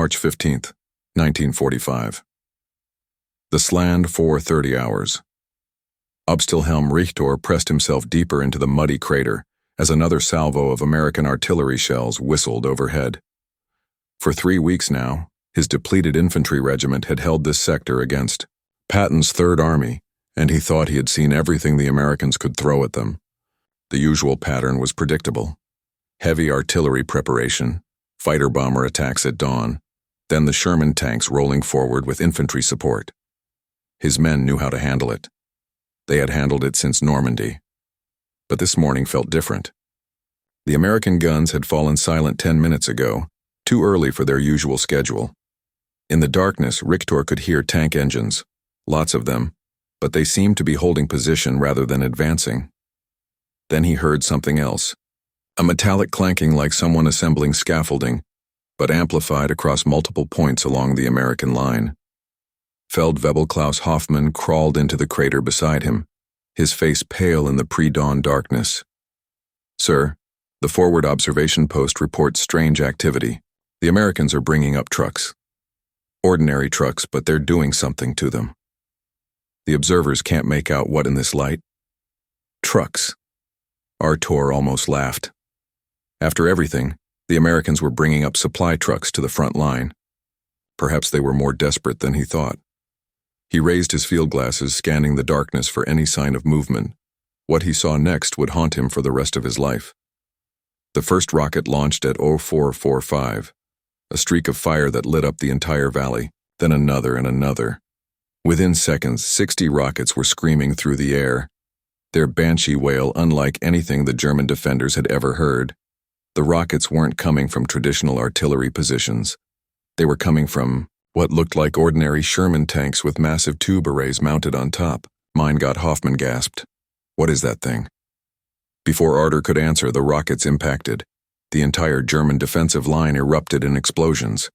March 15th, 1945. The Sland 4:30 hours. Obstilhelm Richter pressed himself deeper into the muddy crater as another salvo of American artillery shells whistled overhead. For 3 weeks now, his depleted infantry regiment had held this sector against Patton's Third Army, and he thought he had seen everything the Americans could throw at them. The usual pattern was predictable. Heavy artillery preparation, fighter-bomber attacks at dawn, then the Sherman tanks rolling forward with infantry support. His men knew how to handle it. They had handled it since Normandy. But this morning felt different. The American guns had fallen silent 10 minutes ago, too early for their usual schedule. In the darkness, Richter could hear tank engines, lots of them, but they seemed to be holding position rather than advancing. Then he heard something else, a metallic clanking like someone assembling scaffolding, but amplified across multiple points along the American line. Feldwebel Klaus Hoffmann crawled into the crater beside him, his face pale in the pre-dawn darkness. "Sir, the forward observation post reports strange activity. The Americans are bringing up trucks. Ordinary trucks, but they're doing something to them. The observers can't make out what in this light." Trucks. Artur almost laughed. After everything, the Americans were bringing up supply trucks to the front line. Perhaps they were more desperate than he thought. He raised his field glasses, scanning the darkness for any sign of movement. What he saw next would haunt him for the rest of his life. The first rocket launched at 0445, a streak of fire that lit up the entire valley, then another and another. Within seconds, 60 rockets were screaming through the air, their banshee wail unlike anything the German defenders had ever heard. The rockets weren't coming from traditional artillery positions. They were coming from what looked like ordinary Sherman tanks with massive tube arrays mounted on top. "Mein Gott," Hoffmann gasped. "What is that thing?" Before Artur could answer, the rockets impacted. The entire German defensive line erupted in explosions.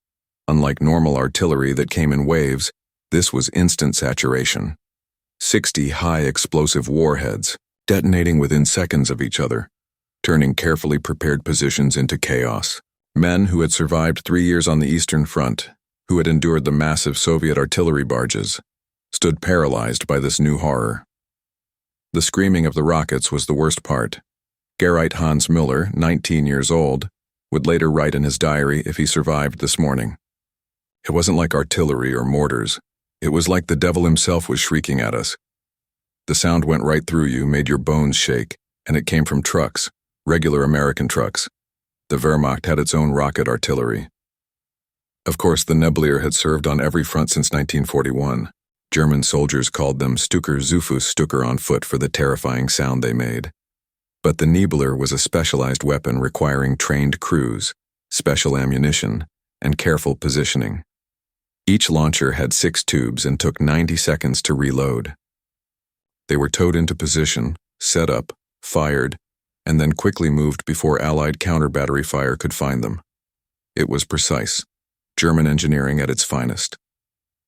Unlike normal artillery that came in waves, this was instant saturation. 60 high explosive warheads, detonating within seconds of each other, turning carefully prepared positions into chaos. Men who had survived 3 years on the Eastern Front, who had endured the massive Soviet artillery barges, stood paralyzed by this new horror. The screaming of the rockets was the worst part. Gerrit Hans Müller, 19 years old, would later write in his diary if he survived this morning. "It wasn't like artillery or mortars. It was like the devil himself was shrieking at us. The sound went right through you, made your bones shake, and it came from trucks, regular American trucks. The Wehrmacht had its own rocket artillery." Of course, the Nebelwerfer had served on every front since 1941. German soldiers called them Stucker Zufus Stucker on foot for the terrifying sound they made. But the Nebelwerfer was a specialized weapon requiring trained crews, special ammunition, and careful positioning. Each launcher had 6 tubes and took 90 seconds to reload. They were towed into position, set up, fired, and then quickly moved before Allied counter-battery fire could find them. It was precise, German engineering at its finest.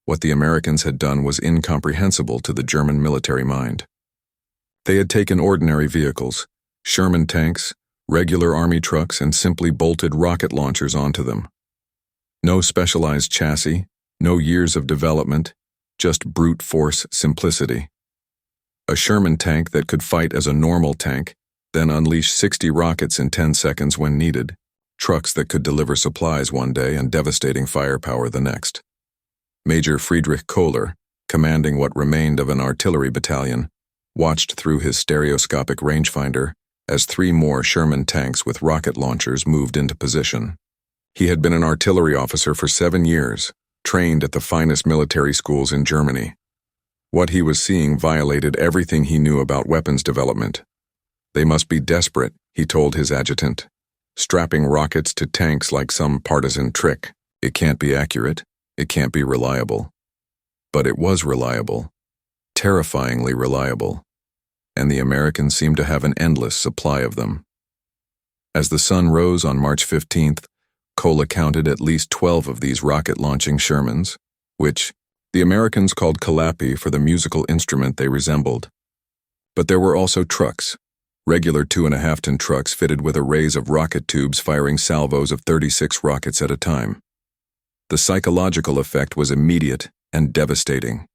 What the Americans had done was incomprehensible to the German military mind. They had taken ordinary vehicles, Sherman tanks, regular army trucks, and simply bolted rocket launchers onto them. No specialized chassis, no years of development, just brute force simplicity. A Sherman tank that could fight as a normal tank, then unleash 60 rockets in 10 seconds when needed, trucks that could deliver supplies one day and devastating firepower the next. Major Friedrich Kohler, commanding what remained of an artillery battalion, watched through his stereoscopic rangefinder as 3 more Sherman tanks with rocket launchers moved into position. He had been an artillery officer for 7 years, trained at the finest military schools in Germany. What he was seeing violated everything he knew about weapons development. "They must be desperate," he told his adjutant, "strapping rockets to tanks like some partisan trick. It can't be accurate. It can't be reliable." But it was reliable, terrifyingly reliable, and the Americans seemed to have an endless supply of them. As the sun rose on March 15th, Kohler counted at least 12 of these rocket-launching Shermans, which the Americans called calapi for the musical instrument they resembled. But there were also trucks, regular 2.5-ton trucks fitted with arrays of rocket tubes firing salvos of 36 rockets at a time. The psychological effect was immediate and devastating.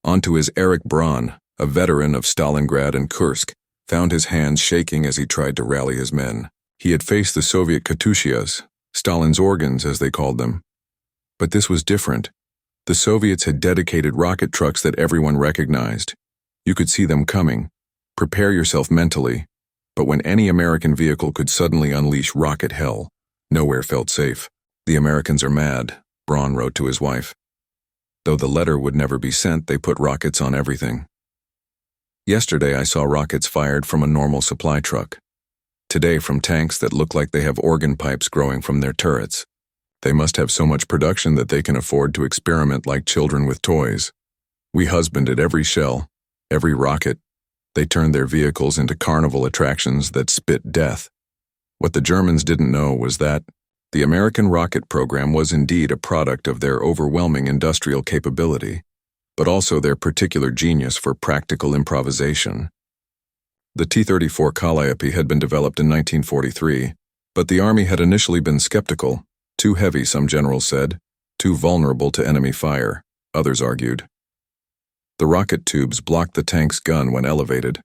Onto his Erich Braun, a veteran of Stalingrad and Kursk, found his hands shaking as he tried to rally his men. He had faced the Soviet Katyushas, Stalin's organs as they called them. But this was different. The Soviets had dedicated rocket trucks that everyone recognized. You could see them coming. Prepare yourself mentally. But when any American vehicle could suddenly unleash rocket hell, nowhere felt safe. "The Americans are mad," Braun wrote to his wife. Though the letter would never be sent, they put rockets on everything. Yesterday I saw rockets fired from a normal supply truck. Today from tanks that look like they have organ pipes growing from their turrets. They must have so much production that they can afford to experiment like children with toys. We husbanded every shell, every rocket. They turned their vehicles into carnival attractions that spit death. What the Germans didn't know was that the American rocket program was indeed a product of their overwhelming industrial capability, but also their particular genius for practical improvisation. The T-34 Calliope had been developed in 1943, but the Army had initially been skeptical. Too heavy, some generals said, too vulnerable to enemy fire, others argued. The rocket tubes blocked the tank's gun when elevated,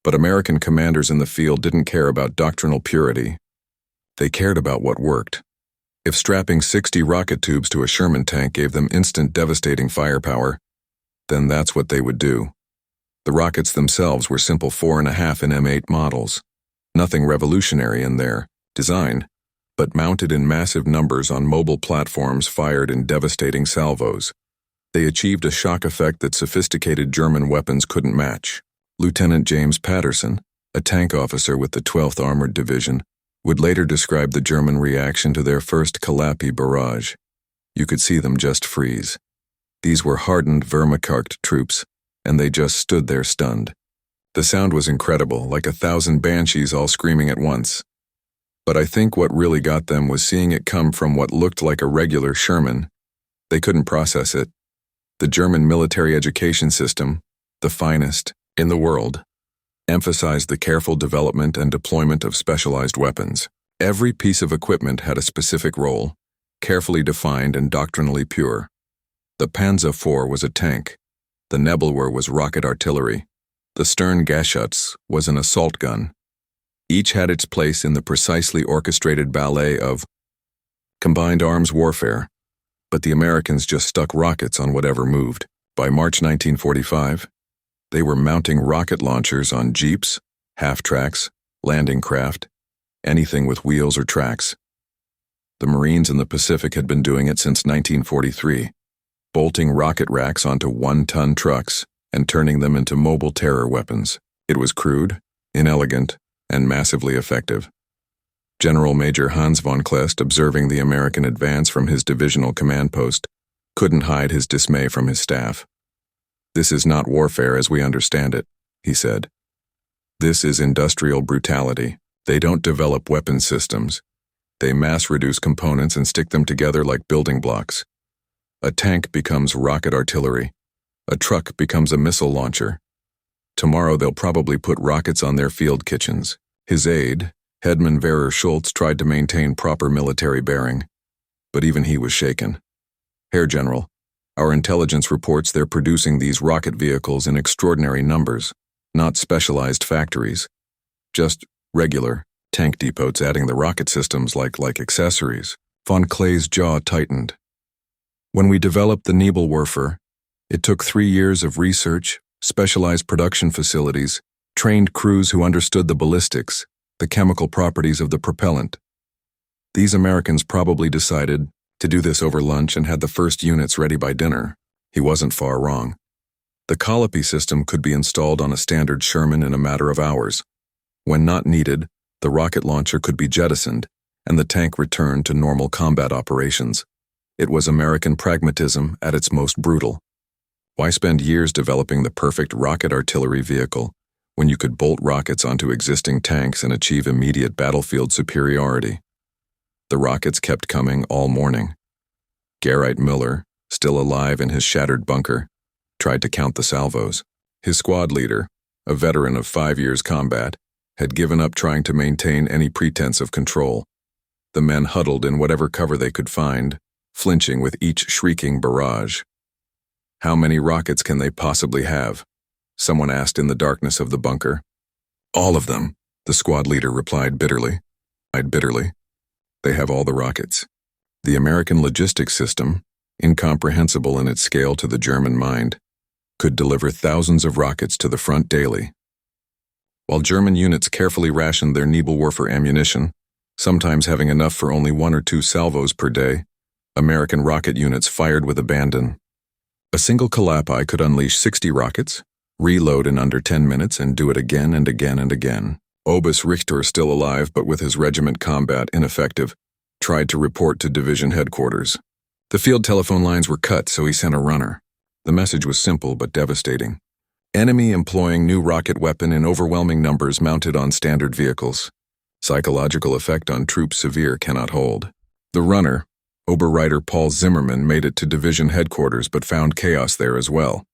but American commanders in the field didn't care about doctrinal purity. They cared about what worked. If strapping 60 rocket tubes to a Sherman tank gave them instant devastating firepower, then that's what they would do. The rockets themselves were simple 4.5 in M8 models. Nothing revolutionary in their design, but mounted in massive numbers on mobile platforms fired in devastating salvos. They achieved a shock effect that sophisticated German weapons couldn't match. Lieutenant James Patterson, a tank officer with the 12th Armored Division, would later describe the German reaction to their first Calliope barrage. You could see them just freeze. These were hardened Wehrmacht troops, and they just stood there stunned. The sound was incredible, like 1,000 banshees all screaming at once. But I think what really got them was seeing it come from what looked like a regular Sherman. They couldn't process it. The German military education system, the finest in the world, emphasized the careful development and deployment of specialized weapons. Every piece of equipment had a specific role, carefully defined and doctrinally pure. The Panzer IV was a tank. The Nebelwerfer was rocket artillery. The Stern Geschütz was an assault gun. Each had its place in the precisely orchestrated ballet of combined arms warfare, but the Americans just stuck rockets on whatever moved. By March 1945, they were mounting rocket launchers on jeeps, half-tracks, landing craft, anything with wheels or tracks. The Marines in the Pacific had been doing it since 1943, bolting rocket racks onto 1-ton trucks and turning them into mobile terror weapons. It was crude, inelegant, and massively effective. General Major Hans von Kleist, observing the American advance from his divisional command post, couldn't hide his dismay from his staff. "This is not warfare as we understand it," he said. "This is industrial brutality. They don't develop weapon systems. They mass-reduce components and stick them together like building blocks. A tank becomes rocket artillery. A truck becomes a missile launcher. Tomorrow they'll probably put rockets on their field kitchens." His aide, Hedman Werner Schultz, tried to maintain proper military bearing, but even he was shaken. "Herr General, our intelligence reports they're producing these rocket vehicles in extraordinary numbers, not specialized factories. Just regular tank depots adding the rocket systems like accessories." Von Kleist's jaw tightened. "When we developed the Nebelwerfer, it took 3 years of research, specialized production facilities, trained crews who understood the ballistics, the chemical properties of the propellant. These Americans probably decided to do this over lunch and had the first units ready by dinner." He wasn't far wrong. The Calliope system could be installed on a standard Sherman in a matter of hours. When not needed, the rocket launcher could be jettisoned, and the tank returned to normal combat operations. It was American pragmatism at its most brutal. Why spend years developing the perfect rocket artillery vehicle when you could bolt rockets onto existing tanks and achieve immediate battlefield superiority? The rockets kept coming all morning. Gerrit Miller, still alive in his shattered bunker, tried to count the salvos. His squad leader, a veteran of 5 years' combat, had given up trying to maintain any pretense of control. The men huddled in whatever cover they could find, flinching with each shrieking barrage. "How many rockets can they possibly have?" someone asked in the darkness of the bunker. "All of them," the squad leader replied bitterly. "They have all the rockets." The American logistics system, incomprehensible in its scale to the German mind, could deliver thousands of rockets to the front daily. While German units carefully rationed their Nebelwerfer ammunition, sometimes having enough for only 1 or 2 salvos per day, American rocket units fired with abandon. A single Calliope could unleash 60 rockets, reload in under 10 minutes, and do it again and again and again. Obus Richter, still alive but with his regiment combat ineffective, tried to report to division headquarters. The field telephone lines were cut, so he sent a runner. The message was simple but devastating. Enemy employing new rocket weapon in overwhelming numbers mounted on standard vehicles. Psychological effect on troops severe, cannot hold. The runner, Oberreiter Paul Zimmermann, made it to division headquarters but found chaos there as well.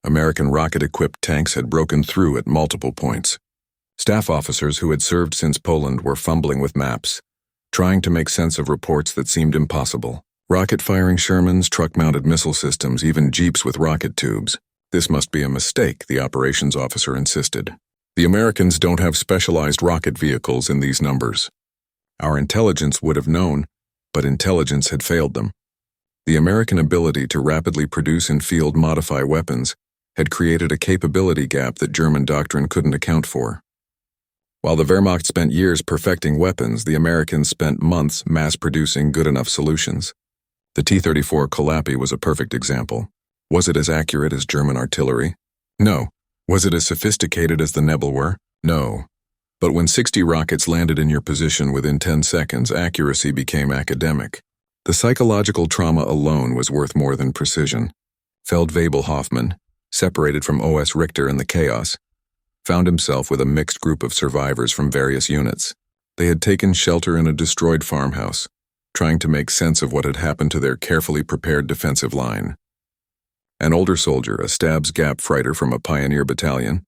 American rocket-equipped tanks had broken through at multiple points. Staff officers who had served since Poland were fumbling with maps, trying to make sense of reports that seemed impossible. Rocket-firing Shermans, truck-mounted missile systems, even jeeps with rocket tubes. "This must be a mistake," the operations officer insisted. "The Americans don't have specialized rocket vehicles in these numbers. Our intelligence would have known, but intelligence had failed them." The American ability to rapidly produce and field-modify weapons had created a capability gap that German doctrine couldn't account for. While the Wehrmacht spent years perfecting weapons, the Americans spent months mass-producing good enough solutions. The T-34 Calliope was a perfect example. Was it as accurate as German artillery? No. Was it as sophisticated as the Nebelwerfer? No. But when 60 rockets landed in your position within 10 seconds, accuracy became academic. The psychological trauma alone was worth more than precision. Feldwebel Hoffmann, separated from OS Richter in the chaos, found himself with a mixed group of survivors from various units. They had taken shelter in a destroyed farmhouse, trying to make sense of what had happened to their carefully prepared defensive line. An older soldier, a Stabs Gap fighter from a pioneer battalion,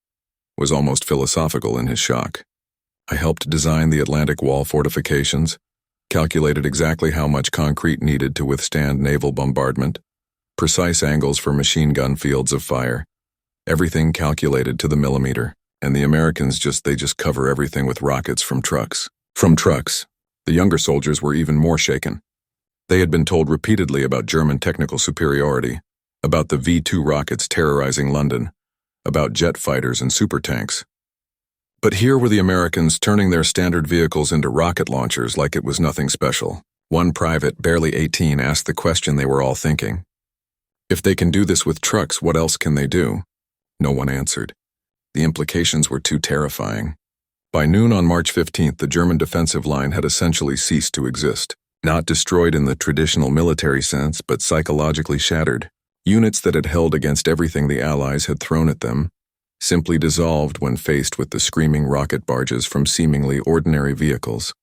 was almost philosophical in his shock. "I helped design the Atlantic Wall fortifications, calculated exactly how much concrete needed to withstand naval bombardment, precise angles for machine gun fields of fire, everything calculated to the millimeter, and the Americans just cover everything with rockets from trucks." From trucks. The younger soldiers were even more shaken. They had been told repeatedly about German technical superiority, about the V-2 rockets terrorizing London, about jet fighters and supertanks. But here were the Americans turning their standard vehicles into rocket launchers like it was nothing special. One private, barely 18, asked the question they were all thinking. If they can do this with trucks, what else can they do? No one answered. The implications were too terrifying. By noon on March 15th, the German defensive line had essentially ceased to exist. Not destroyed in the traditional military sense, but psychologically shattered. Units that had held against everything the Allies had thrown at them simply dissolved when faced with the screaming rocket barges from seemingly ordinary vehicles.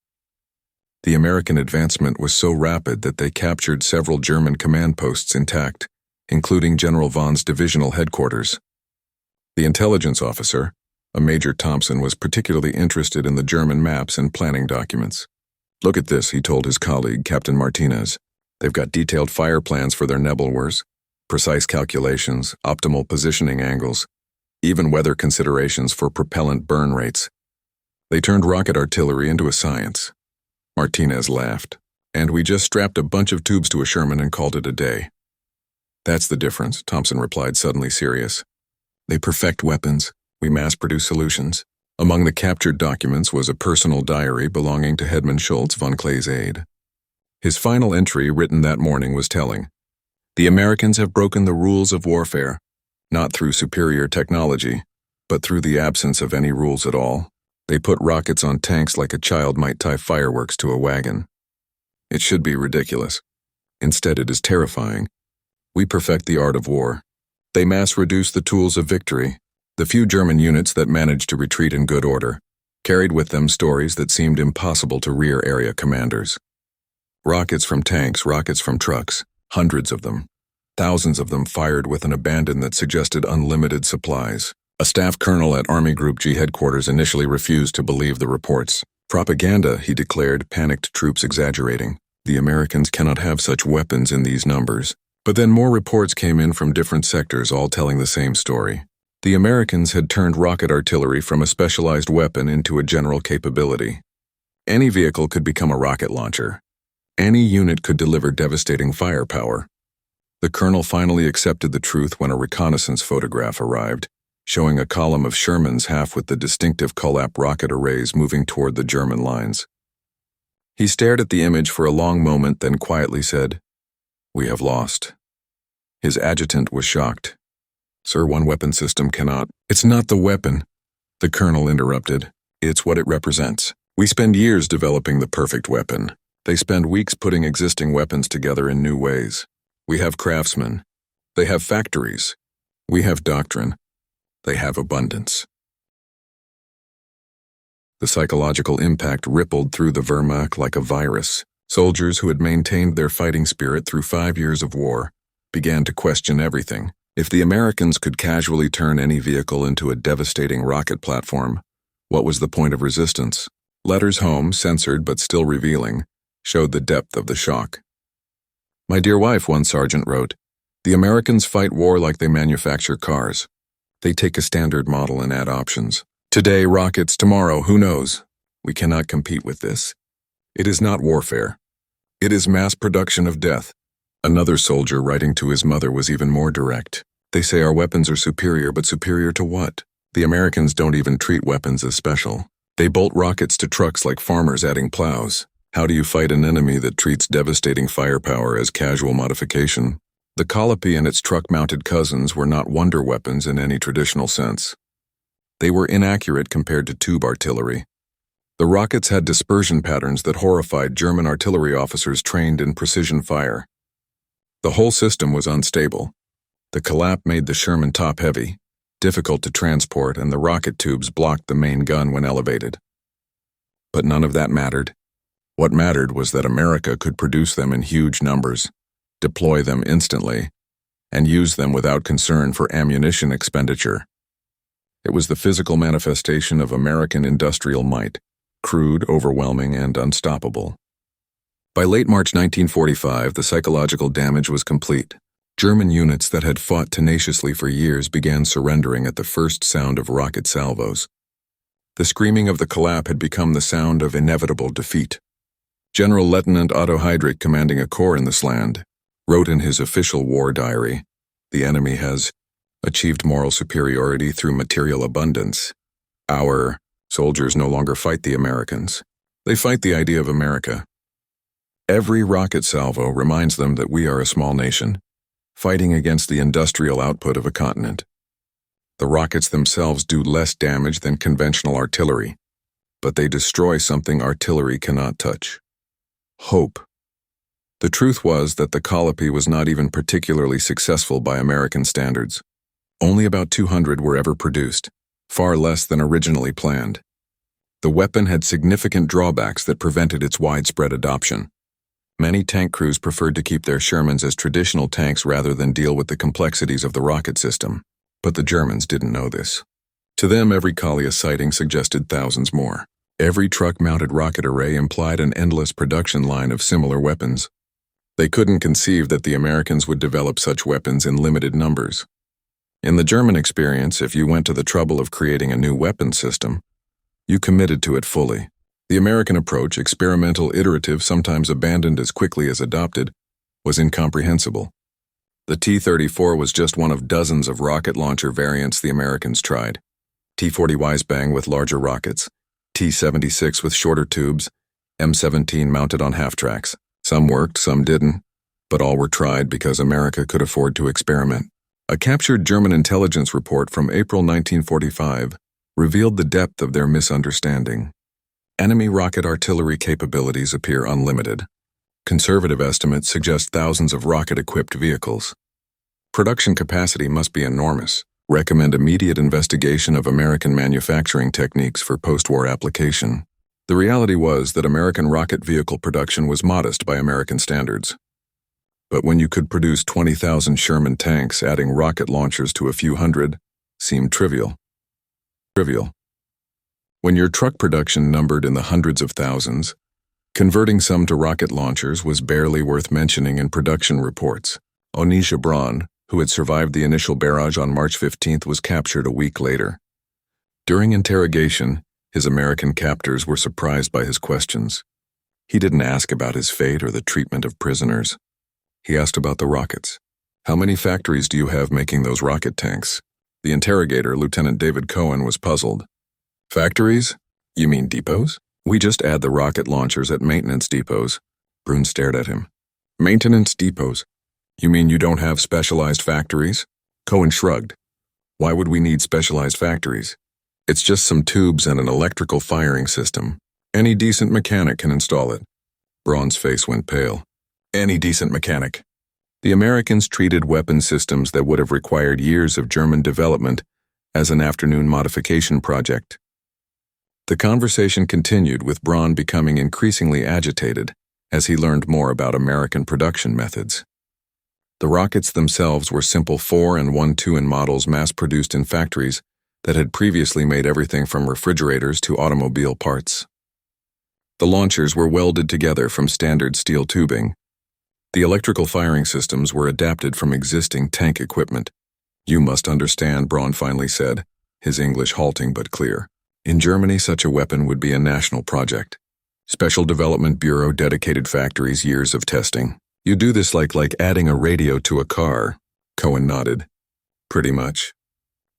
The American advancement was so rapid that they captured several German command posts intact, including General Vaughn's divisional headquarters. The intelligence officer, a Major Thompson, was particularly interested in the German maps and planning documents. "Look at this," he told his colleague, Captain Martinez. "They've got detailed fire plans for their Nebelwerfers, precise calculations, optimal positioning angles, even weather considerations for propellant burn rates. They turned rocket artillery into a science." Martinez laughed. "And we just strapped a bunch of tubes to a Sherman and called it a day." "That's the difference," Thompson replied, suddenly serious. "They perfect weapons. We mass-produce solutions." Among the captured documents was a personal diary belonging to Hedman Schultz, von Klay's aide. His final entry, written that morning, was telling. "The Americans have broken the rules of warfare, not through superior technology, but through the absence of any rules at all. They put rockets on tanks like a child might tie fireworks to a wagon. It should be ridiculous. Instead, it is terrifying. We perfect the art of war. They mass-reduce the tools of victory. The few German units that managed to retreat in good order carried with them stories that seemed impossible to rear area commanders. Rockets from tanks, rockets from trucks, hundreds of them. Thousands of them fired with an abandon that suggested unlimited supplies. A staff colonel at Army Group G headquarters initially refused to believe the reports. Propaganda, he declared, panicked troops exaggerating. The Americans cannot have such weapons in these numbers. But then more reports came in from different sectors, all telling the same story. The Americans had turned rocket artillery from a specialized weapon into a general capability. Any vehicle could become a rocket launcher. Any unit could deliver devastating firepower. The colonel finally accepted the truth when a reconnaissance photograph arrived, showing a column of Shermans half with the distinctive Kulap rocket arrays moving toward the German lines. He stared at the image for a long moment, then quietly said, "We have lost." His adjutant was shocked. "Sir, one weapon system cannot—" "It's not the weapon," the colonel interrupted. "It's what it represents. We spend years developing the perfect weapon. They spend weeks putting existing weapons together in new ways. We have craftsmen. They have factories. We have doctrine. They have abundance." The psychological impact rippled through the Wehrmacht like a virus. Soldiers who had maintained their fighting spirit through 5 years of war began to question everything. If the Americans could casually turn any vehicle into a devastating rocket platform, what was the point of resistance? Letters home, censored but still revealing, showed the depth of the shock. "My dear wife," one sergeant wrote, "the Americans fight war like they manufacture cars. They take a standard model and add options. Today, rockets, tomorrow, who knows? We cannot compete with this. It is not warfare. It is mass production of death." Another soldier writing to his mother was even more direct. "They say our weapons are superior, but superior to what? The Americans don't even treat weapons as special. They bolt rockets to trucks like farmers adding plows. How do you fight an enemy that treats devastating firepower as casual modification?" The Kalapi and its truck-mounted cousins were not wonder weapons in any traditional sense. They were inaccurate compared to tube artillery. The rockets had dispersion patterns that horrified German artillery officers trained in precision fire. The whole system was unstable. The Kulap made the Sherman top-heavy, difficult to transport, and the rocket tubes blocked the main gun when elevated. But none of that mattered. What mattered was that America could produce them in huge numbers, deploy them instantly, and use them without concern for ammunition expenditure. It was the physical manifestation of American industrial might, crude, overwhelming, and unstoppable. By late March 1945, the psychological damage was complete. German units that had fought tenaciously for years began surrendering at the first sound of rocket salvos. The screaming of the Kulap had become the sound of inevitable defeat. General Lieutenant Otto Heydrich, commanding a corps in this land, wrote in his official war diary, "The enemy has achieved moral superiority through material abundance. Our soldiers no longer fight the Americans. They fight the idea of America. Every rocket salvo reminds them that we are a small nation, fighting against the industrial output of a continent. The rockets themselves do less damage than conventional artillery, but they destroy something artillery cannot touch: hope." The truth was that the Kalapi was not even particularly successful by American standards. Only about 200 were ever produced, far less than originally planned. The weapon had significant drawbacks that prevented its widespread adoption. Many tank crews preferred to keep their Shermans as traditional tanks rather than deal with the complexities of the rocket system. But the Germans didn't know this. To them, every Kalia sighting suggested thousands more. Every truck-mounted rocket array implied an endless production line of similar weapons. They couldn't conceive that the Americans would develop such weapons in limited numbers. In the German experience, if you went to the trouble of creating a new weapon system, you committed to it fully. The American approach, experimental, iterative, sometimes abandoned as quickly as adopted, was incomprehensible. The T-34 was just one of dozens of rocket launcher variants the Americans tried. T-40Ys bang with larger rockets, T-76 with shorter tubes, M-17 mounted on half-tracks. Some worked, some didn't, but all were tried because America could afford to experiment. A captured German intelligence report from April 1945 revealed the depth of their misunderstanding. Enemy rocket artillery capabilities appear unlimited. Conservative estimates suggest thousands of rocket-equipped vehicles. Production capacity must be enormous. Recommend immediate investigation of American manufacturing techniques for post-war application. The reality was that American rocket vehicle production was modest by American standards. But when you could produce 20,000 Sherman tanks, adding rocket launchers to a few hundred seemed trivial. When your truck production numbered in the hundreds of thousands, Converting some to rocket launchers was barely worth mentioning in production reports. Onisha Braun, who had survived the initial barrage on March 15th, was captured a week later. During interrogation, his American captors were surprised by his questions. He didn't ask about his fate or the treatment of prisoners. He asked about the rockets. How many factories do you have making those rocket tanks? The interrogator, Lieutenant David Cohen, was puzzled. Factories? You mean depots? We just add the rocket launchers at maintenance depots. Brun stared at him. Maintenance depots? You mean you don't have specialized factories? Cohen shrugged. Why would we need specialized factories? It's just some tubes and an electrical firing system. Any decent mechanic can install it. Braun's face went pale. Any decent mechanic. The Americans treated weapon systems that would have required years of German development as an afternoon modification project. The conversation continued, with Braun becoming increasingly agitated as he learned more about American production methods. The rockets themselves were simple 4- and 1-2-in models mass-produced in factories that had previously made everything from refrigerators to automobile parts. The launchers were welded together from standard steel tubing. The electrical firing systems were adapted from existing tank equipment. You must understand, Braun finally said, his English halting but clear. In Germany, such a weapon would be a national project. Special Development Bureau, dedicated factories, years of testing. You do this like adding a radio to a car. Cohen nodded. Pretty much.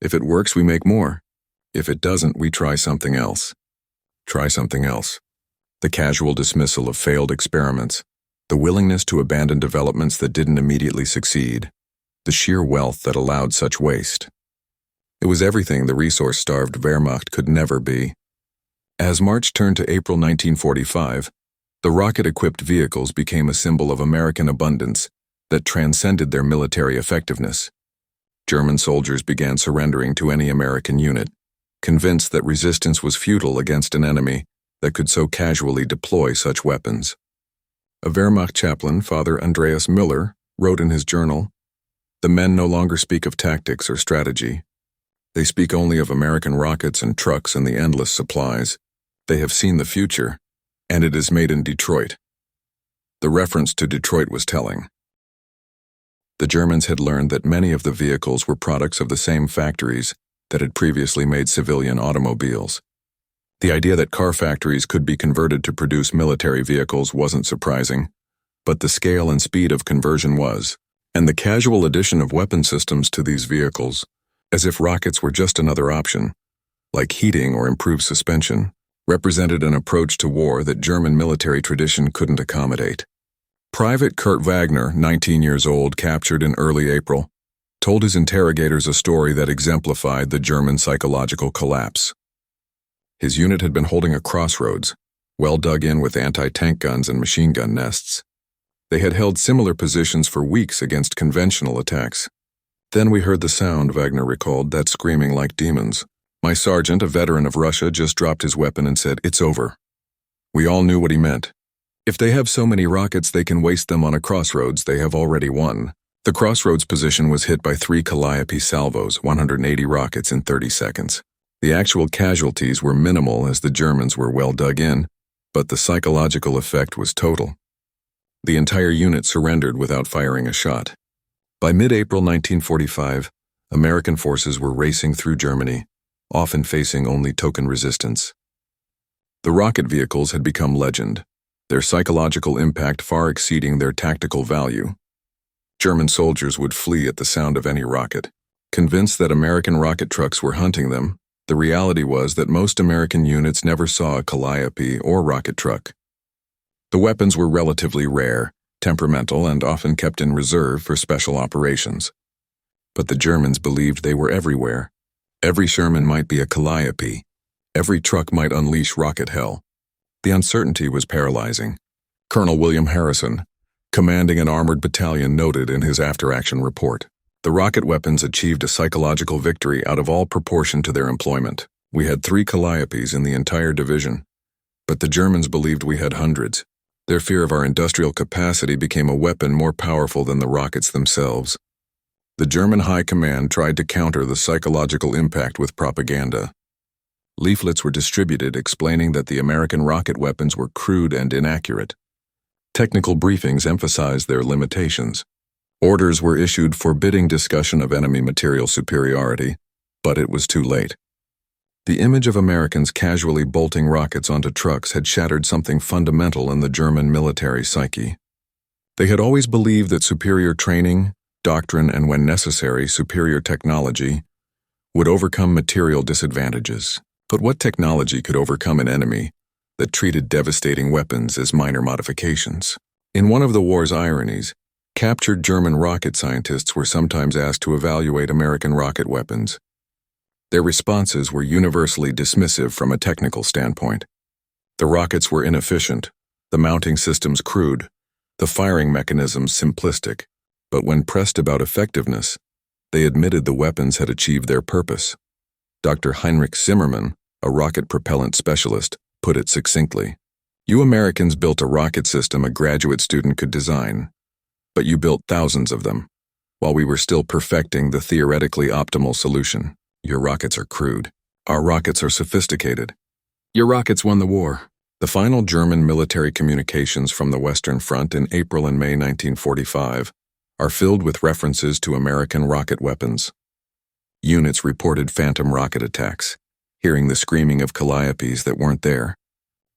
If it works, we make more. If it doesn't, we try something else. Try something else. The casual dismissal of failed experiments. The willingness to abandon developments that didn't immediately succeed. The sheer wealth that allowed such waste. It was everything the resource-starved Wehrmacht could never be. As March turned to April 1945, the rocket-equipped vehicles became a symbol of American abundance that transcended their military effectiveness. German soldiers began surrendering to any American unit, convinced that resistance was futile against an enemy that could so casually deploy such weapons. A Wehrmacht chaplain, Father Andreas Müller, wrote in his journal, "The men no longer speak of tactics or strategy. They speak only of American rockets and trucks and the endless supplies. They have seen the future, and it is made in Detroit." The reference to Detroit was telling. The Germans had learned that many of the vehicles were products of the same factories that had previously made civilian automobiles. The idea that car factories could be converted to produce military vehicles wasn't surprising, but the scale and speed of conversion was, and the casual addition of weapon systems to these vehicles, as if rockets were just another option, like heating or improved suspension, represented an approach to war that German military tradition couldn't accommodate. Private Kurt Wagner, 19 years old, captured in early April, told his interrogators a story that exemplified the German psychological collapse. His unit had been holding a crossroads, well dug in with anti-tank guns and machine gun nests. They had held similar positions for weeks against conventional attacks. Then we heard the sound, Wagner recalled, that screaming like demons. My sergeant, a veteran of Russia, just dropped his weapon and said, "It's over." We all knew what he meant. If they have so many rockets they can waste them on a crossroads, they have already won. The crossroads position was hit by 3 Calliope salvos, 180 rockets in 30 seconds. The actual casualties were minimal as the Germans were well dug in, but the psychological effect was total. The entire unit surrendered without firing a shot. By mid-April 1945, American forces were racing through Germany, often facing only token resistance. The rocket vehicles had become legend, their psychological impact far exceeding their tactical value. German soldiers would flee at the sound of any rocket. Convinced that American rocket trucks were hunting them, the reality was that most American units never saw a Calliope or rocket truck. The weapons were relatively rare, temperamental, and often kept in reserve for special operations. But the Germans believed they were everywhere. Every Sherman might be a Calliope. Every truck might unleash rocket hell. The uncertainty was paralyzing. Colonel William Harrison, commanding an armored battalion, noted in his after-action report, "The rocket weapons achieved a psychological victory out of all proportion to their employment. We had 3 Calliopes in the entire division, but the Germans believed we had hundreds. Their fear of our industrial capacity became a weapon more powerful than the rockets themselves." The German High Command tried to counter the psychological impact with propaganda. Leaflets were distributed explaining that the American rocket weapons were crude and inaccurate. Technical briefings emphasized their limitations. Orders were issued forbidding discussion of enemy material superiority, but it was too late. The image of Americans casually bolting rockets onto trucks had shattered something fundamental in the German military psyche. They had always believed that superior training, doctrine, and when necessary, superior technology would overcome material disadvantages. But what technology could overcome an enemy that treated devastating weapons as minor modifications? In one of the war's ironies, captured German rocket scientists were sometimes asked to evaluate American rocket weapons. Their responses were universally dismissive from a technical standpoint. The rockets were inefficient, the mounting systems crude, the firing mechanisms simplistic, but when pressed about effectiveness, they admitted the weapons had achieved their purpose. Dr. Heinrich Zimmermann, a rocket propellant specialist, put it succinctly. You Americans built a rocket system a graduate student could design, but you built thousands of them, while we were still perfecting the theoretically optimal solution. Your rockets are crude. Our rockets are sophisticated. Your rockets won the war. The final German military communications from the Western Front in April and May 1945 are filled with references to American rocket weapons. Units reported phantom rocket attacks, hearing the screaming of calliopes that weren't there.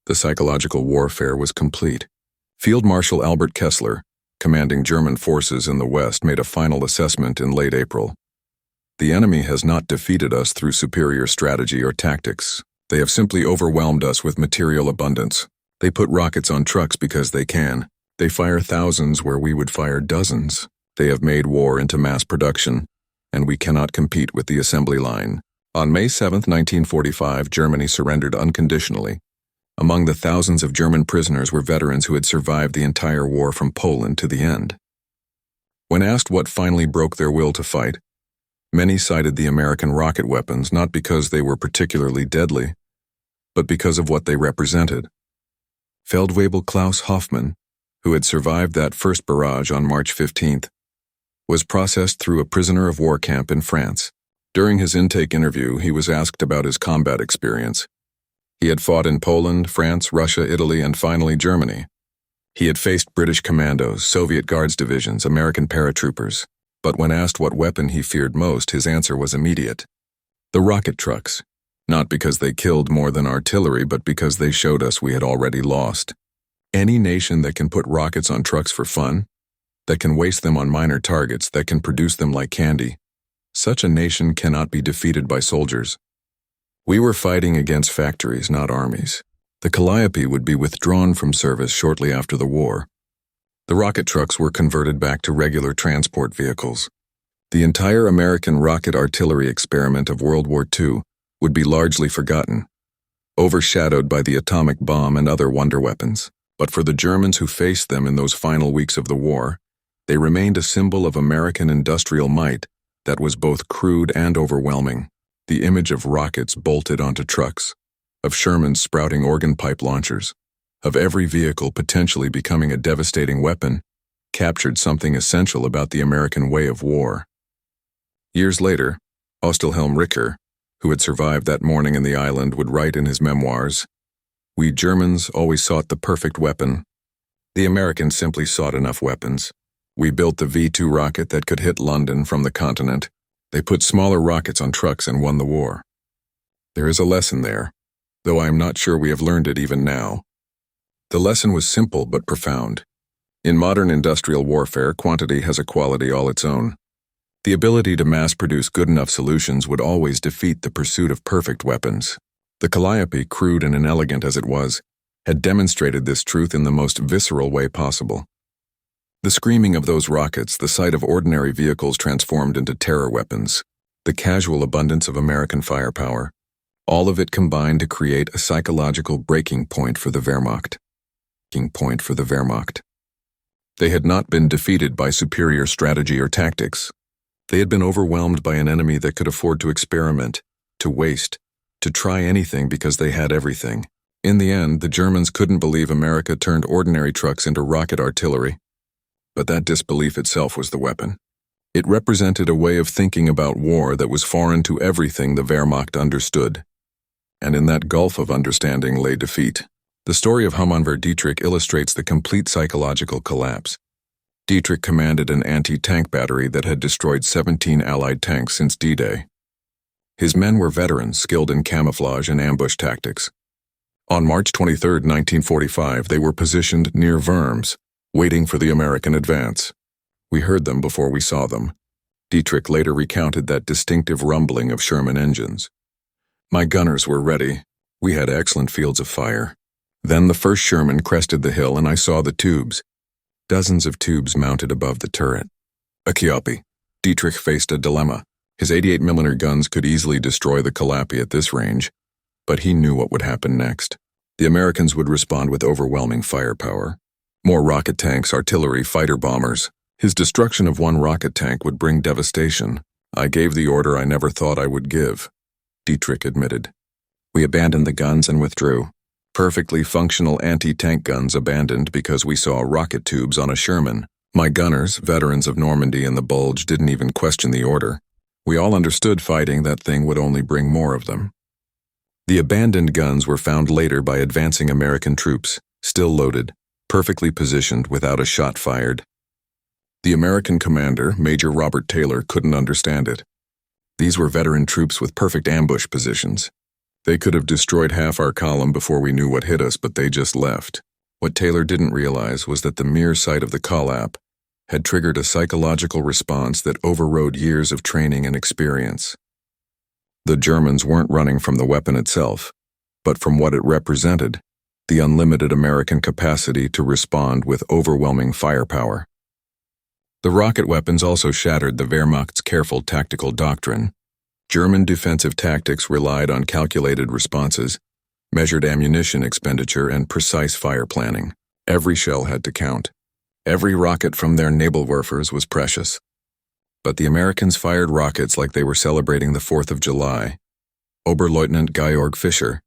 The psychological warfare was complete. Field Marshal Albert Kessler, commanding German forces in the West, made a final assessment in late April. The enemy has not defeated us through superior strategy or tactics. They have simply overwhelmed us with material abundance. They put rockets on trucks because they can. They fire thousands where we would fire dozens. They have made war into mass production, and we cannot compete with the assembly line. On May 7, 1945, Germany surrendered unconditionally. Among the thousands of German prisoners were veterans who had survived the entire war from Poland to the end. When asked what finally broke their will to fight, many cited the American rocket weapons not because they were particularly deadly, but because of what they represented. Feldwebel Klaus Hoffmann, who had survived that first barrage on March 15th, was processed through a prisoner of war camp in France. During his intake interview, he was asked about his combat experience. He had fought in Poland, France, Russia, Italy, and finally Germany. He had faced British commandos, Soviet Guards divisions, American paratroopers. But when asked what weapon he feared most, his answer was immediate. The rocket trucks. Not because they killed more than artillery, but because they showed us we had already lost. Any nation that can put rockets on trucks for fun, that can waste them on minor targets, that can produce them like candy, such a nation cannot be defeated by soldiers. We were fighting against factories, not armies. The Calliope would be withdrawn from service shortly after the war. The rocket trucks were converted back to regular transport vehicles. The entire American rocket artillery experiment of World War II would be largely forgotten, overshadowed by the atomic bomb and other wonder weapons. But for the Germans who faced them in those final weeks of the war, they remained a symbol of American industrial might that was both crude and overwhelming. The image of rockets bolted onto trucks, of Shermans sprouting organ pipe launchers, of every vehicle potentially becoming a devastating weapon, captured something essential about the American way of war. Years later, Ostelhelm Richter, who had survived that morning in the island, would write in his memoirs, "We Germans always sought the perfect weapon. The Americans simply sought enough weapons. We built the V-2 rocket that could hit London from the continent. They put smaller rockets on trucks and won the war." There is a lesson there, though I am not sure we have learned it even now. The lesson was simple but profound. In modern industrial warfare, quantity has a quality all its own. The ability to mass-produce good enough solutions would always defeat the pursuit of perfect weapons. The Calliope, crude and inelegant as it was, had demonstrated this truth in the most visceral way possible. The screaming of those rockets, the sight of ordinary vehicles transformed into terror weapons, the casual abundance of American firepower, all of it combined to create a psychological breaking point for the Wehrmacht. They had not been defeated by superior strategy or tactics. They had been overwhelmed by an enemy that could afford to experiment, to waste, to try anything because they had everything. In the end, the Germans couldn't believe America turned ordinary trucks into rocket artillery. But that disbelief itself was the weapon. It represented a way of thinking about war that was foreign to everything the Wehrmacht understood. and in that gulf of understanding lay defeat. The story of Hummonver Dietrich illustrates the complete psychological collapse. Dietrich commanded an anti-tank battery that had destroyed 17 Allied tanks since D-Day. His men were veterans skilled in camouflage and ambush tactics. On March 23, 1945, they were positioned near Worms, waiting for the American advance. We heard them before we saw them. Dietrich later recounted that distinctive rumbling of Sherman engines. My gunners were ready. We had excellent fields of fire. Then the first Sherman crested the hill and I saw the tubes. Dozens of tubes mounted above the turret. A Kiopi. Dietrich faced a dilemma. His 88mm guns could easily destroy the Calliope at this range, but he knew what would happen next. The Americans would respond with overwhelming firepower. More rocket tanks, artillery, fighter bombers. His destruction of one rocket tank would bring devastation. I gave the order I never thought I would give, Dietrich admitted. We abandoned the guns and withdrew. Perfectly functional anti-tank guns abandoned because we saw rocket tubes on a Sherman. My gunners, veterans of Normandy and the Bulge, didn't even question the order. We all understood fighting that thing would only bring more of them. The abandoned guns were found later by advancing American troops, still loaded, perfectly positioned without a shot fired. The American commander, Major Robert Taylor, couldn't understand it. These were veteran troops with perfect ambush positions. They could have destroyed half our column before we knew what hit us, but they just left. What Taylor didn't realize was that the mere sight of the Calliope had triggered a psychological response that overrode years of training and experience. The Germans weren't running from the weapon itself, but from what it represented, the unlimited American capacity to respond with overwhelming firepower. The rocket weapons also shattered the Wehrmacht's careful tactical doctrine. German defensive tactics relied on calculated responses, measured ammunition expenditure, and precise fire planning. Every shell had to count. Every rocket from their Nebelwerfers was precious. But the Americans fired rockets like they were celebrating the 4th of July. Oberleutnant Georg Fischer,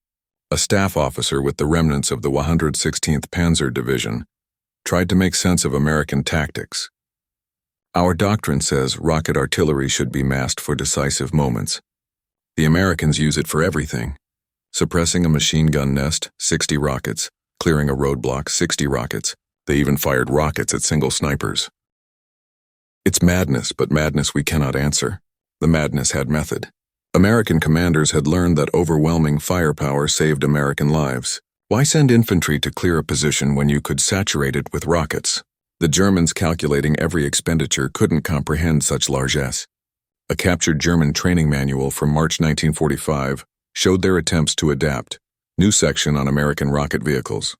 a staff officer with the remnants of the 116th Panzer Division, tried to make sense of American tactics. Our doctrine says rocket artillery should be massed for decisive moments. The Americans use it for everything. Suppressing a machine gun nest, 60 rockets. Clearing a roadblock, 60 rockets. They even fired rockets at single snipers. It's madness, but madness we cannot answer. The madness had method. American commanders had learned that overwhelming firepower saved American lives. Why send infantry to clear a position when you could saturate it with rockets? The Germans, calculating every expenditure, couldn't comprehend such largesse. A captured German training manual from March 1945 showed their attempts to adapt. New section on American rocket vehicles.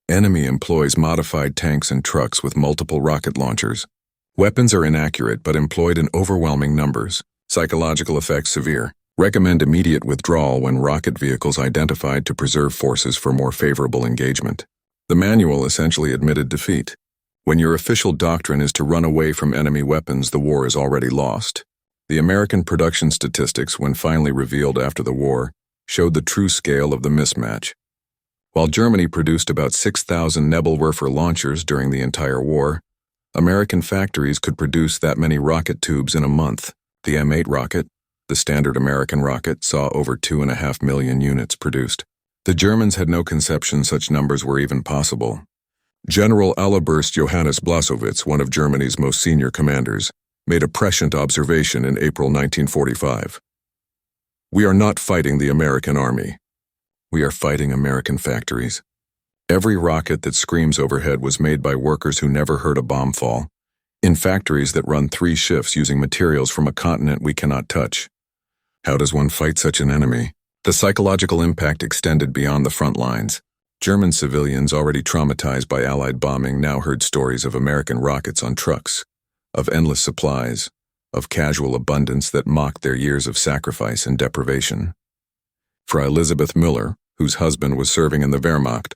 Enemy employs modified tanks and trucks with multiple rocket launchers. Weapons are inaccurate but employed in overwhelming numbers. Psychological effects severe. Recommend immediate withdrawal when rocket vehicles identified to preserve forces for more favorable engagement. The manual essentially admitted defeat. When your official doctrine is to run away from enemy weapons, the war is already lost. The American production statistics, when finally revealed after the war, showed the true scale of the mismatch. While Germany produced about 6,000 Nebelwerfer launchers during the entire war, American factories could produce that many rocket tubes in a month. The M8 rocket, the standard American rocket, saw over 2.5 million units produced. The Germans had no conception such numbers were even possible. General Allerburst Johannes Blasowitz, one of Germany's most senior commanders, made a prescient observation in April 1945. We are not fighting the American army. We are fighting American factories. Every rocket that screams overhead was made by workers who never heard a bomb fall, in factories that run 3 shifts using materials from a continent we cannot touch. How does one fight such an enemy? The psychological impact extended beyond the front lines. German civilians already traumatized by Allied bombing now heard stories of American rockets on trucks, of endless supplies, of casual abundance that mocked their years of sacrifice and deprivation. Frau Elisabeth Müller, whose husband was serving in the Wehrmacht,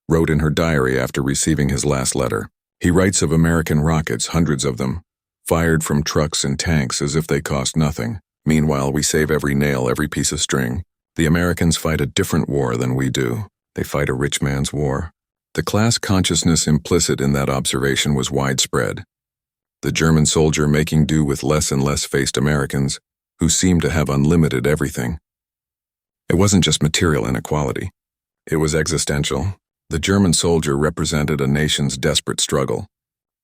wrote in her diary after receiving his last letter. He writes of American rockets, hundreds of them, fired from trucks and tanks as if they cost nothing. Meanwhile, we save every nail, every piece of string. The Americans fight a different war than we do. They fight a rich man's war. The class consciousness implicit in that observation was widespread. The German soldier making do with less and less faced Americans, who seemed to have unlimited everything. It wasn't just material inequality. It was existential. The German soldier represented a nation's desperate struggle.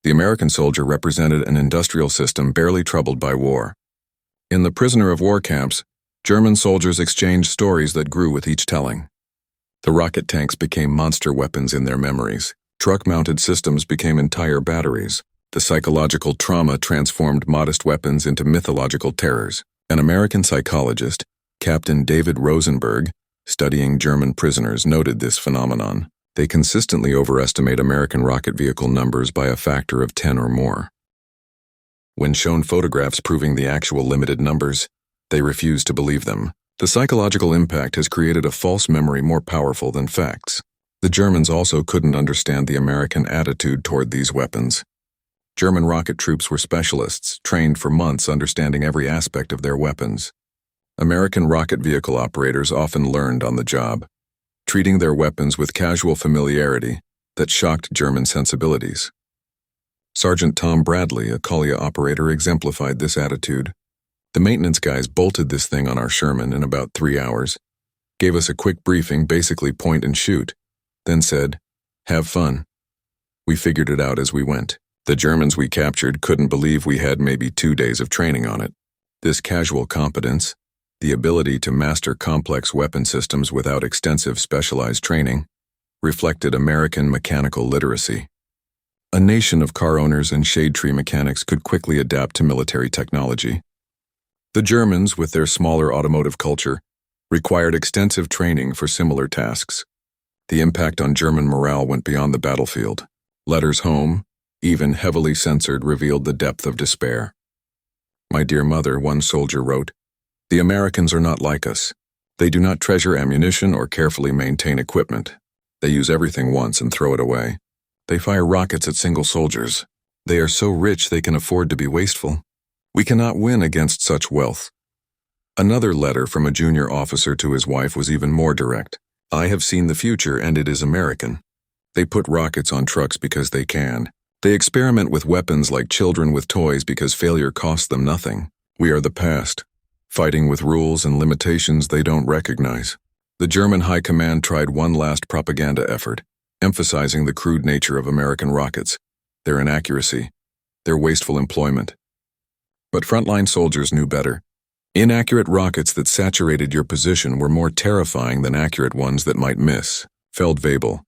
The American soldier represented an industrial system barely troubled by war. In the prisoner of war camps, German soldiers exchanged stories that grew with each telling. The rocket tanks became monster weapons in their memories. Truck-mounted systems became entire batteries. The psychological trauma transformed modest weapons into mythological terrors. An American psychologist, Captain David Rosenberg, studying German prisoners, noted this phenomenon. They consistently overestimate American rocket vehicle numbers by a factor of 10 or more. When shown photographs proving the actual limited numbers, they refuse to believe them. The psychological impact has created a false memory more powerful than facts. The Germans also couldn't understand the American attitude toward these weapons. German rocket troops were specialists, trained for months understanding every aspect of their weapons. American rocket vehicle operators often learned on the job, treating their weapons with casual familiarity that shocked German sensibilities. Sergeant Tom Bradley, a Collier operator, exemplified this attitude. The maintenance guys bolted this thing on our Sherman in about 3 hours, gave us a quick briefing, basically point and shoot, then said, "Have fun." We figured it out as we went. The Germans we captured couldn't believe we had maybe 2 days of training on it. This casual competence, the ability to master complex weapon systems without extensive specialized training, reflected American mechanical literacy. A nation of car owners and shade tree mechanics could quickly adapt to military technology. The Germans, with their smaller automotive culture, required extensive training for similar tasks. The impact on German morale went beyond the battlefield. Letters home, even heavily censored, revealed the depth of despair. "My dear mother," one soldier wrote, "the Americans are not like us. They do not treasure ammunition or carefully maintain equipment. They use everything once and throw it away. They fire rockets at single soldiers. They are so rich they can afford to be wasteful. We cannot win against such wealth." Another letter from a junior officer to his wife was even more direct. "I have seen the future, and it is American. They put rockets on trucks because they can. They experiment with weapons like children with toys because failure costs them nothing. We are the past, fighting with rules and limitations they don't recognize." The German high command tried one last propaganda effort, emphasizing the crude nature of American rockets, their inaccuracy, their wasteful employment. But frontline soldiers knew better. Inaccurate rockets that saturated your position were more terrifying than accurate ones that might miss. Feldwebel.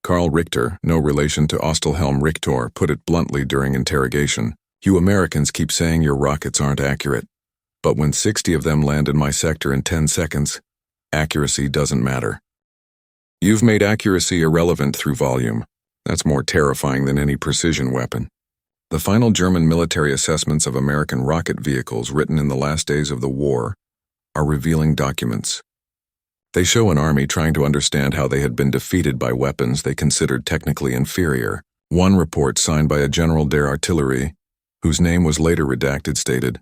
Karl Richter, no relation to Ostelhelm Richter, put it bluntly during interrogation. "You Americans keep saying your rockets aren't accurate. But when 60 of them land in my sector in 10 seconds, accuracy doesn't matter. You've made accuracy irrelevant through volume. That's more terrifying than any precision weapon." The final German military assessments of American rocket vehicles, written in the last days of the war, are revealing documents. They show an army trying to understand how they had been defeated by weapons they considered technically inferior. One report signed by a General der Artillerie, whose name was later redacted, stated,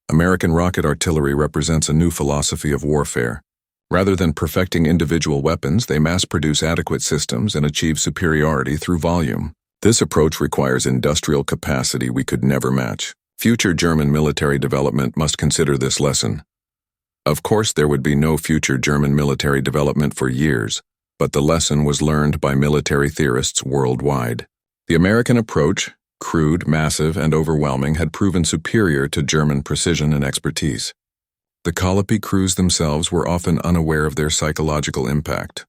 "American rocket artillery represents a new philosophy of warfare. Rather than perfecting individual weapons, they mass-produce adequate systems and achieve superiority through volume. This approach requires industrial capacity we could never match. Future German military development must consider this lesson." Of course, there would be no future German military development for years, but the lesson was learned by military theorists worldwide. The American approach, crude, massive, and overwhelming, had proven superior to German precision and expertise. The Colopy crews themselves were often unaware of their psychological impact.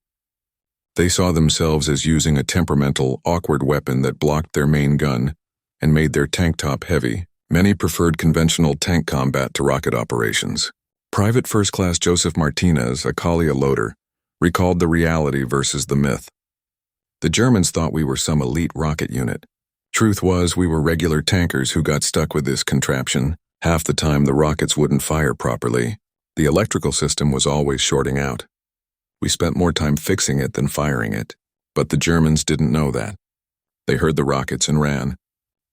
They saw themselves as using a temperamental, awkward weapon that blocked their main gun and made their tank top heavy. Many preferred conventional tank combat to rocket operations. Private First Class Joseph Martinez, a Collier loader, recalled the reality versus the myth. "The Germans thought we were some elite rocket unit. Truth was, we were regular tankers who got stuck with this contraption. Half the time the rockets wouldn't fire properly. The electrical system was always shorting out. We spent more time fixing it than firing it. But the Germans didn't know that. They heard the rockets and ran.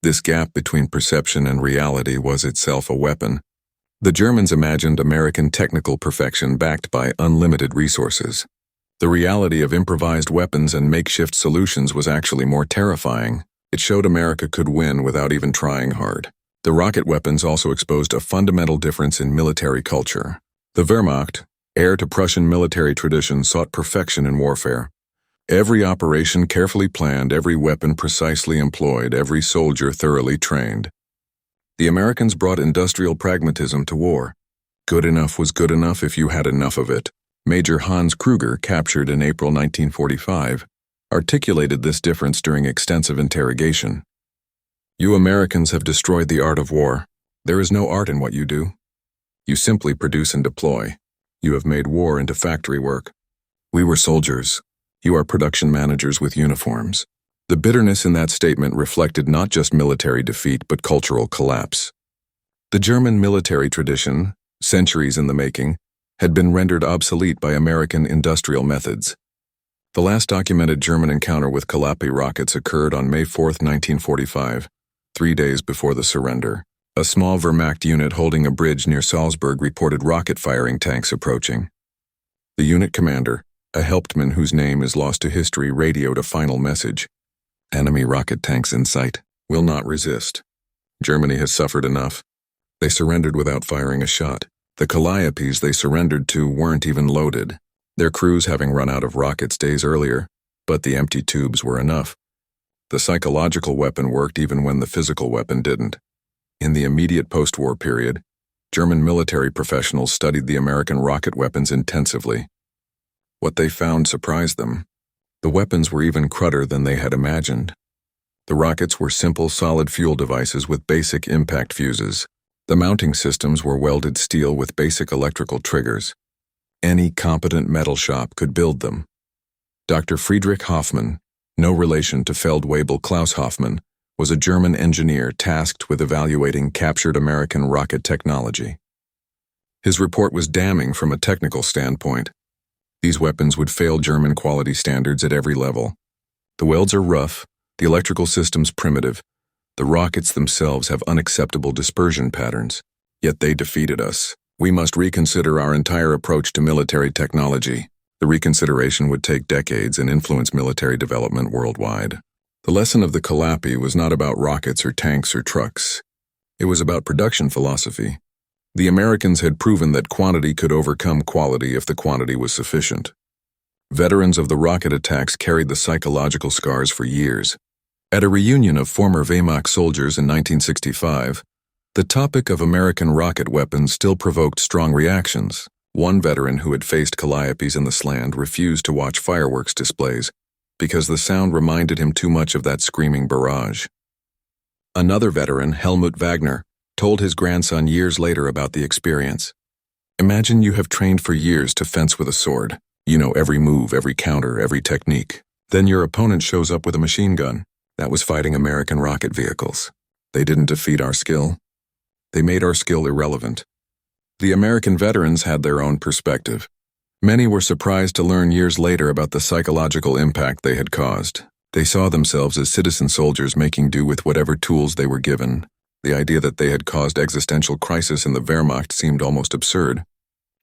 This gap between perception and reality was itself a weapon. The Germans imagined American technical perfection backed by unlimited resources. The reality of improvised weapons and makeshift solutions was actually more terrifying. It showed America could win without even trying hard. The rocket weapons also exposed a fundamental difference in military culture. The Wehrmacht, Heir to Prussian military tradition, sought perfection in warfare. Every operation carefully planned, every weapon precisely employed, every soldier thoroughly trained. The Americans brought industrial pragmatism to war. Good enough was good enough if you had enough of it. Major Hans Kruger, captured in April 1945, articulated this difference during extensive interrogation. You Americans have destroyed the art of war. There is no art in what you do. You simply produce and deploy. You have made war into factory work. We were soldiers. You are production managers with uniforms. The bitterness in that statement reflected not just military defeat but cultural collapse. The German military tradition, centuries in the making, had been rendered obsolete by American industrial methods. The last documented German encounter with Calliope rockets occurred on May 4, 1945, 3 days before the surrender. A small Wehrmacht unit holding a bridge near Salzburg reported rocket-firing tanks approaching. The unit commander, a Hauptmann whose name is lost to history, radioed a final message. Enemy rocket tanks in sight. Will not resist. Germany has suffered enough. They surrendered without firing a shot. The Calliopes they surrendered to weren't even loaded, their crews having run out of rockets days earlier, but the empty tubes were enough. The psychological weapon worked even when the physical weapon didn't. In the immediate post-war period, German military professionals studied the American rocket weapons intensively. What they found surprised them. The weapons were even crudder than they had imagined. The rockets were simple solid fuel devices with basic impact fuses. The mounting systems were welded steel with basic electrical triggers. Any competent metal shop could build them. Dr. Friedrich Hoffmann, no relation to Feldwebel Klaus Hoffmann, was a German engineer tasked with evaluating captured American rocket technology. His report was damning from a technical standpoint. These weapons would fail German quality standards at every level. The welds are rough, the electrical systems primitive, the rockets themselves have unacceptable dispersion patterns. Yet they defeated us. We must reconsider our entire approach to military technology. The reconsideration would take decades and influence military development worldwide. The lesson of the Calliope was not about rockets or tanks or trucks. It was about production philosophy. The Americans had proven that quantity could overcome quality if the quantity was sufficient. Veterans of the rocket attacks carried the psychological scars for years. At a reunion of former Wehrmacht soldiers in 1965, the topic of American rocket weapons still provoked strong reactions. One veteran who had faced Calliopes in the Sland refused to watch fireworks displays because the sound reminded him too much of that screaming barrage. Another veteran, Helmut Wagner, told his grandson years later about the experience. Imagine you have trained for years to fence with a sword. You know every move, every counter, every technique. Then your opponent shows up with a machine gun. That was fighting American rocket vehicles. They didn't defeat our skill. They made our skill irrelevant. The American veterans had their own perspective. Many were surprised to learn years later about the psychological impact they had caused. They saw themselves as citizen soldiers making do with whatever tools they were given. The idea that they had caused existential crisis in the Wehrmacht seemed almost absurd.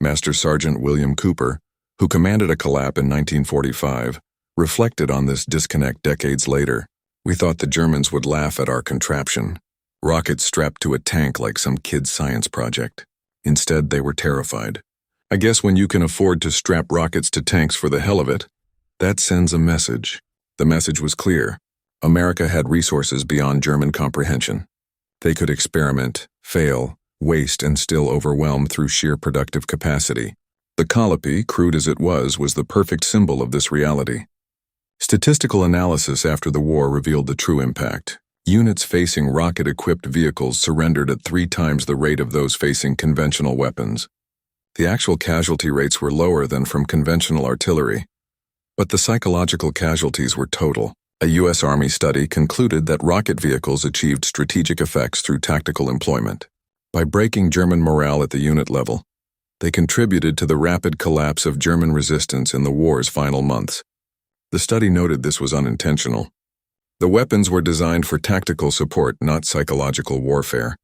Master Sergeant William Cooper, who commanded a collab in 1945, reflected on this disconnect decades later. We thought the Germans would laugh at our contraption. Rockets strapped to a tank like some kid's science project. Instead, they were terrified. I guess when you can afford to strap rockets to tanks for the hell of it, that sends a message. The message was clear. America had resources beyond German comprehension. They could experiment, fail, waste, and still overwhelm through sheer productive capacity. The Calliope, crude as it was the perfect symbol of this reality. Statistical analysis after the war revealed the true impact. Units facing rocket-equipped vehicles surrendered at 3 times the rate of those facing conventional weapons. The actual casualty rates were lower than from conventional artillery, but the psychological casualties were total. A U.S. Army study concluded that rocket vehicles achieved strategic effects through tactical employment. By breaking German morale at the unit level, they contributed to the rapid collapse of German resistance in the war's final months. The study noted this was unintentional. The weapons were designed for tactical support, not psychological warfare.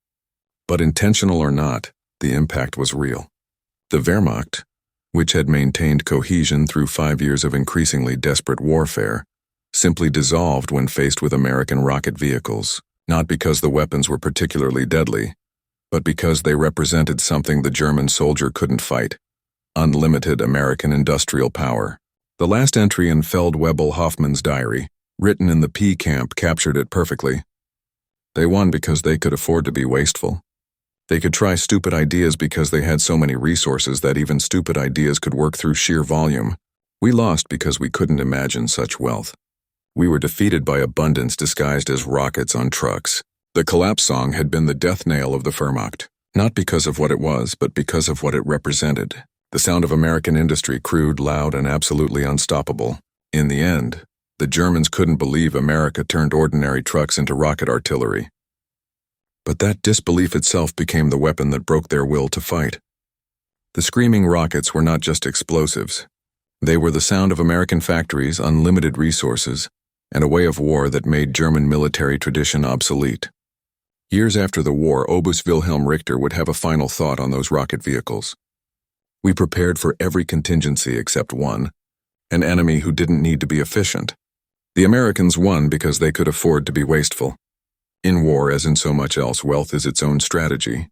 But intentional or not, the impact was real. The Wehrmacht, which had maintained cohesion through 5 years of increasingly desperate warfare, simply dissolved when faced with American rocket vehicles, not because the weapons were particularly deadly, but because they represented something the German soldier couldn't fight: unlimited American industrial power. The last entry in Feldwebel-Hoffman's diary, written in the P camp, captured it perfectly. They won because they could afford to be wasteful. They could try stupid ideas because they had so many resources that even stupid ideas could work through sheer volume. We lost because we couldn't imagine such wealth. We were defeated by abundance disguised as rockets on trucks. The collapse song had been the death knell of the Wehrmacht, not because of what it was, but because of what it represented. The sound of American industry, crude, loud, and absolutely unstoppable. In the end, the Germans couldn't believe America turned ordinary trucks into rocket artillery. But that disbelief itself became the weapon that broke their will to fight. The screaming rockets were not just explosives. They were the sound of American factories, unlimited resources, and a way of war that made German military tradition obsolete. Years after the war, Obus Wilhelm Richter would have a final thought on those rocket vehicles. We prepared for every contingency except one, an enemy who didn't need to be efficient. The Americans won because they could afford to be wasteful. In war, as in so much else, wealth is its own strategy.